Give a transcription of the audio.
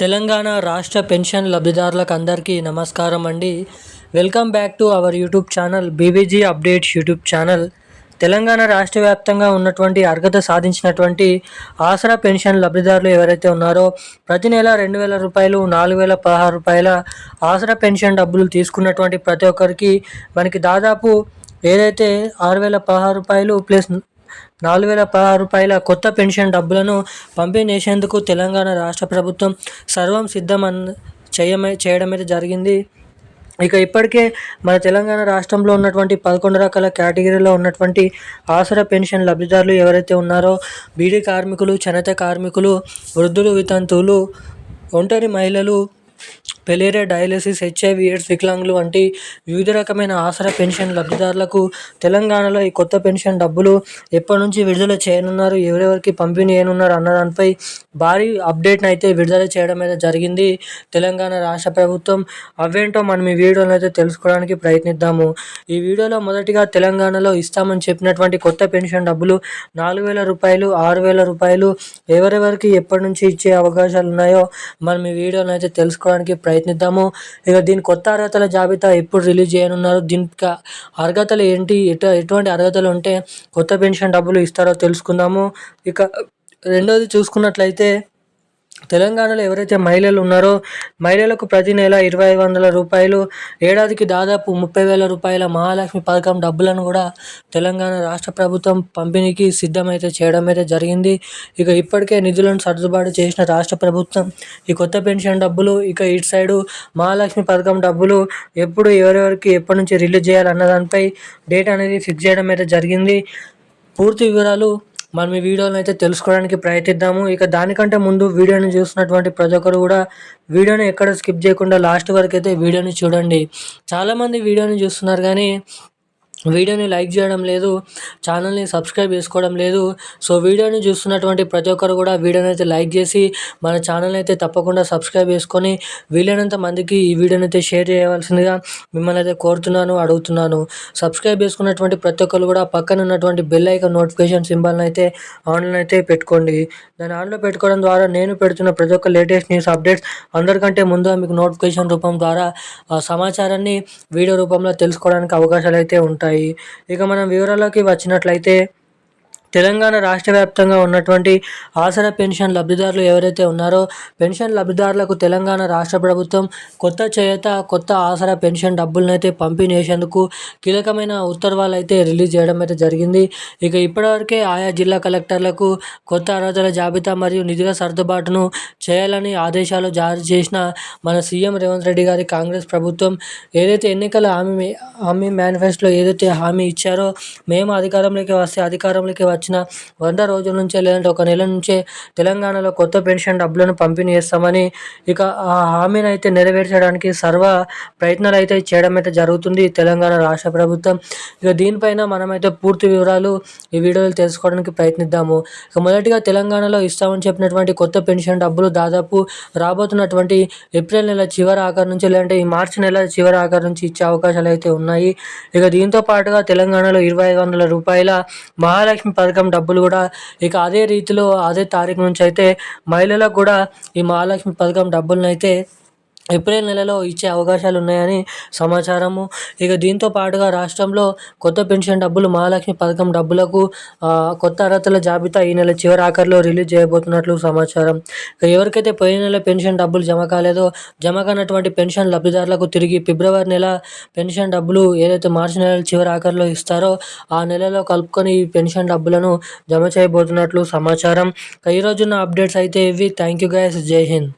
తెలంగాణ రాష్ట్ర పెన్షన్ లబ్ధిదారులకు అందరికీ నమస్కారం అండి. Welcome back to our YouTube channel BBG updates YouTube channel. Telangana రాష్ట్ర వ్యాప్తంగా ఉన్నటువంటి అర్హత సాధించినటువంటి ఆసరా పెన్షన్ లబ్ధిదారులు ఎవరైతే ఉన్నారో ప్రతి నెల 2,000 రూపాయలు, 4,016 రూపాయల ఆసరా పెన్షన్ డబ్బులు తీసుకున్నటువంటి ప్రతి ఒక్కరికి మనకి దాదాపు ఏదైతే 6,016 రూపాయలు ప్లస్ 4,016 రూపాయల కొత్త పెన్షన్ డబ్బులను పంపిణీ చేసేందుకు తెలంగాణ రాష్ట్ర ప్రభుత్వం సర్వం సిద్ధం చేయడం అయితే జరిగింది. ఇక ఇప్పటికే మన తెలంగాణ రాష్ట్రంలో ఉన్నటువంటి 11 రకాల కేటగిరీలో ఉన్నటువంటి ఆసరా పెన్షన్ లబ్ధిదారులు ఎవరైతే ఉన్నారో బీడీ కార్మికులు, చేనేత కార్మికులు, వృద్ధులు, వితంతువులు, ఒంటరి మహిళలు, పెలేరియా, డయాలసిస్, హెచ్ఐవి, ఎయిడ్స్, వికలాంగులు వంటి వివిధ రకమైన ఆసరా పెన్షన్ లబ్ధిదారులకు తెలంగాణలో ఈ కొత్త పెన్షన్ డబ్బులు ఎప్పటి నుంచి విడుదల చేయనున్నారు, ఎవరెవరికి పంపిణీ చేయనున్నారు అన్న దానిపై భారీ అప్డేట్ని అయితే విడుదల చేయడం అయితే జరిగింది తెలంగాణ రాష్ట్ర ప్రభుత్వం. అవేంటో మనం ఈ వీడియోలో అయితే తెలుసుకోవడానికి ప్రయత్నిద్దాము. ఈ వీడియోలో మొదటిగా తెలంగాణలో ఇస్తామని చెప్పినటువంటి కొత్త పెన్షన్ డబ్బులు 4,000 రూపాయలు, 6,000 రూపాయలు ఎవరెవరికి ఎప్పటి నుంచి ఇచ్చే అవకాశాలు ఉన్నాయో మనం ఈ వీడియోలో అయితే తెలుసుకోవడానికి ప్రయత్నిద్దాము. ఇక దీని కొత్త అర్హతల జాబితా ఎప్పుడు రిలీజ్ చేయనున్నారు, దీనికి అర్హతలు ఏంటి, ఎటువంటి అర్హతలు ఉంటే కొత్త పెన్షన్ డబ్బులు ఇస్తారో తెలుసుకుందాము. ఇక రెండోది చూసుకున్నట్లయితే తెలంగాణలో ఎవరైతే మహిళలు ఉన్నారో మహిళలకు ప్రతి నెల 2,500 రూపాయలు, ఏడాదికి దాదాపు 30,000 రూపాయల మహాలక్ష్మి పథకం డబ్బులను కూడా తెలంగాణ రాష్ట్ర ప్రభుత్వం పంపిణీకి సిద్ధమైతే చేయడం అయితే జరిగింది. ఇక ఇప్పటికే నిధులను సర్దుబాటు చేసిన రాష్ట్ర ప్రభుత్వం ఈ కొత్త పెన్షన్ డబ్బులు, ఇక ఇటు సైడు మహాలక్ష్మి పథకం డబ్బులు ఎప్పుడు ఎవరెవరికి ఎప్పటి నుంచి రిలీజ్ చేయాలన్న దానిపై డేట్ అనేది ఫిక్స్ చేయడం అయితే జరిగింది. పూర్తి వివరాలు మనం ఈ వీడియోని అయితే తెలుసుకోవడానికి ప్రయత్నిద్దాము. ఇక దానికంటే ముందు వీడియోని చూస్తున్నటువంటి ప్రతి ఒక్కరు కూడా వీడియోని ఎక్కడ స్కిప్ చేయకుండా లాస్ట్ వరకు అయితే వీడియోని చూడండి. చాలామంది వీడియోని చూస్తున్నారు కానీ వీడియోని లైక్ చేయడం లేదు, ఛానల్ని సబ్స్క్రైబ్ చేసుకోవడం లేదు. సో వీడియోని చూస్తున్నటువంటి ప్రతి ఒక్కరు కూడా వీడియోని అయితే లైక్ చేసి మన ఛానల్ అయితే తప్పకుండా సబ్స్క్రైబ్ చేసుకొని వీలైనంత మందికి ఈ వీడియోని అయితే షేర్ చేయవలసిందిగా మిమ్మల్ని అయితే కోరుతున్నాను, అడుగుతున్నాను. సబ్స్క్రైబ్ చేసుకున్నటువంటి ప్రతి ఒక్కరు కూడా పక్కన ఉన్నటువంటి బెల్ ఐకాన్ నోటిఫికేషన్ సింబల్ని అయితే ఆన్లో అయితే పెట్టుకోండి. దాన్ని ఆన్లో పెట్టుకోవడం ద్వారా నేను పెడుతున్న ప్రతి ఒక్క లేటెస్ట్ న్యూస్ అప్డేట్స్ అందరికంటే ముందుగా మీకు నోటిఫికేషన్ రూపం ద్వారా సమాచారాన్ని వీడియో రూపంలో తెలుసుకోవడానికి అవకాశాలు అయితే ఉంటాయి. ఇక మనం వివరాల్లోకి వచ్చినట్లయితే తెలంగాణ రాష్ట్ర వ్యాప్తంగా ఉన్నటువంటి ఆసరా పెన్షన్ లబ్ధిదారులు ఎవరైతే ఉన్నారో పెన్షన్ లబ్ధిదారులకు తెలంగాణ రాష్ట్ర ప్రభుత్వం కొత్త చేత కొత్త ఆసరా పెన్షన్ డబ్బులను అయితే పంపిణీ చేసేందుకు కీలకమైన ఉత్తర్వులు అయితే రిలీజ్ చేయడం అయితే జరిగింది. ఇక ఇప్పటివరకే ఆయా జిల్లా కలెక్టర్లకు కొత్త అర్హతల జాబితా మరియు నిధుల సర్దుబాటును చేయాలని ఆదేశాలు జారీ చేసిన మన సీఎం రేవంత్ రెడ్డి గారి కాంగ్రెస్ ప్రభుత్వం ఏదైతే ఎన్నికల హామీ మేనిఫెస్టోలో ఏదైతే హామీ ఇచ్చారో మేము అధికారంలోకి వచ్చిన 100 రోజుల నుంచే లేదంటే ఒక నెల నుంచే తెలంగాణలో కొత్త పెన్షన్ డబ్బులను పంపిణీ చేస్తామని ఇక ఆ హామీని అయితే నెరవేర్చడానికి సర్వ ప్రయత్నాలు అయితే చేయడం అయితే జరుగుతుంది తెలంగాణ రాష్ట్ర ప్రభుత్వం. ఇక దీనిపైన మనమైతే పూర్తి వివరాలు ఈ వీడియోలో తెలుసుకోవడానికి ప్రయత్నిద్దాము. ఇక మొదటిగా తెలంగాణలో ఇస్తామని చెప్పినటువంటి కొత్త పెన్షన్ డబ్బులు దాదాపు రాబోతున్నటువంటి ఏప్రిల్ నెల చివరి ఆఖరి నుంచి లేదంటే ఈ మార్చి నెల చివరి ఆఖరి నుంచి ఇచ్చే అవకాశాలు అయితే ఉన్నాయి. ఇక దీంతో పాటుగా తెలంగాణలో 2,500 రూపాయల మహాలక్ష్మి పథకం డబ్బులు కూడా ఇక అదే రీతిలో అదే తారీఖు నుంచి అయితే మహిళలకు కూడా ఈ మహాలక్ష్మి పథకం డబ్బులను అయితే ఏప్రిల్ నెలలో ఇచ్చే అవకాశాలు ఉన్నాయని సమాచారము. ఇక దీంతో పాటుగా రాష్ట్రంలో కొత్త పెన్షన్ డబ్బులు మహాలక్ష్మి పథకం డబ్బులకు కొత్త అర్హతల జాబితా ఈ నెల చివరి ఆఖరిలో రిలీజ్ చేయబోతున్నట్లు సమాచారం. ఇక ఎవరికైతే పోయిన నెల పెన్షన్ డబ్బులు జమ కాలేదో జమ కానటువంటి పెన్షన్ లబ్ధిదారులకు తిరిగి ఫిబ్రవరి నెల పెన్షన్ డబ్బులు ఏదైతే మార్చి నెల చివరి ఆఖరిలో ఇస్తారో ఆ నెలలో కలుపుకొని ఈ పెన్షన్ డబ్బులను జమ చేయబోతున్నట్లు సమాచారం. ఈరోజున్న అప్డేట్స్ అయితే ఇవి. Thank you guys. జై హింద్.